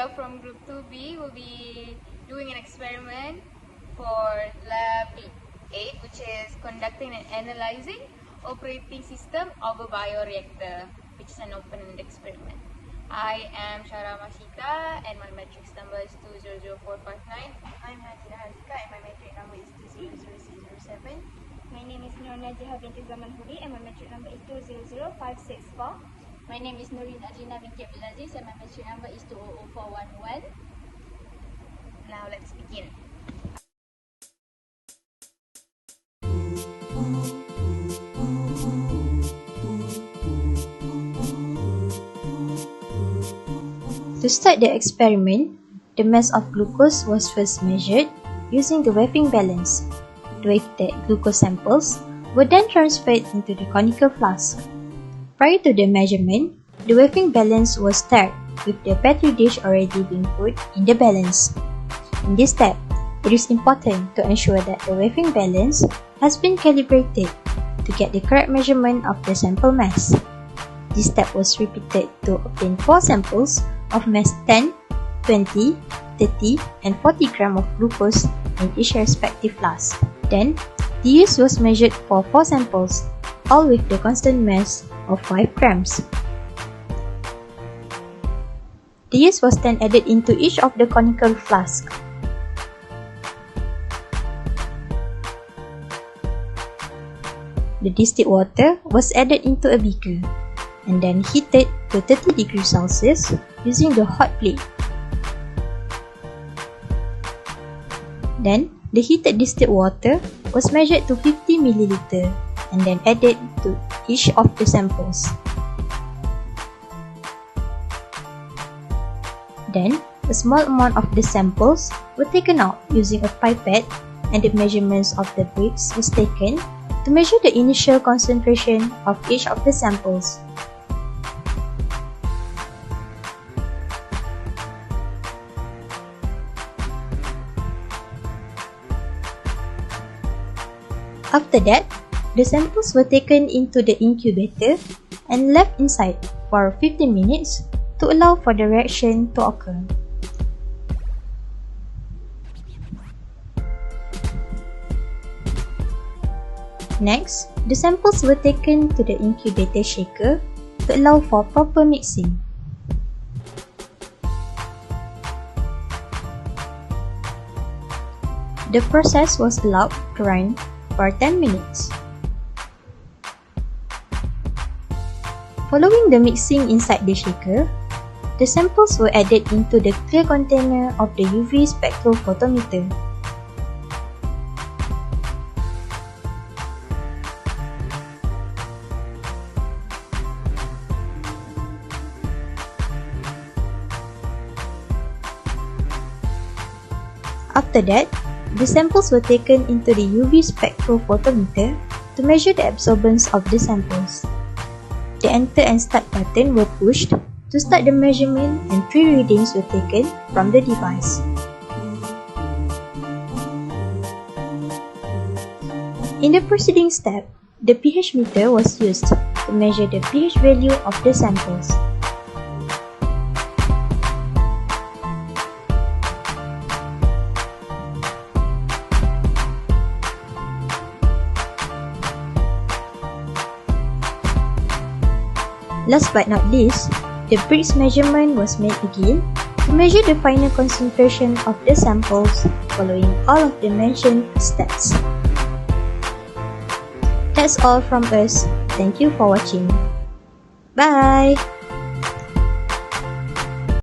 are from Group 2B. We'll be doing an experiment for Lab 8, which is conducting and analyzing operating system of a bioreactor, which is an open-ended experiment. I am MASHYTA and my matrix number is 200459. I'm HAZIQAH and my matrix number is 200607. My name is NAJIHAH binti ZAMAN HURI and my matrix number is 200564. My name is NURIN binti AZIZ and my matrix number is 200411. Now let's begin. To start the experiment, the mass of glucose was first measured using the weighing balance. The weighted glucose samples were then transferred into the conical flask. Prior to the measurement, the weighing balance was stirred with the petri dish already being put in the balance. In this step, it is important to ensure that the weighing balance has been calibrated to get the correct measurement of the sample mass. This step was repeated to obtain 4 samples of mass 10, 20, 30 and 40 gram of glucose in each respective flask. Then, the use was measured for 4 samples, all with the constant mass of 5 grams. The use was then added into each of the conical flasks. The distilled water was added into a beaker and then heated to 30 degrees Celsius using the hot plate. Then, the heated distilled water was measured to 50 ml and then added to each of the samples. Then, a small amount of the samples were taken out using a pipette and the measurements of the bricks was taken to measure the initial concentration of each of the samples. After that, the samples were taken into the incubator and left inside for 15 minutes to allow for the reaction to occur. Next, the samples were taken to the incubator shaker to allow for proper mixing. The process was allowed to run for 10 minutes. Following the mixing inside the shaker, the samples were added into the clear container of the UV spectrophotometer. After that, the samples were taken into the UV spectrophotometer to measure the absorbance of the samples. The enter and start button were pushed to start the measurement and 3 readings were taken from the device. In the preceding step, the pH meter was used to measure the pH value of the samples. Last but not least, the bricks measurement was made again to measure the final concentration of the samples following all of the mentioned steps. That's all from us. Thank you for watching. Bye!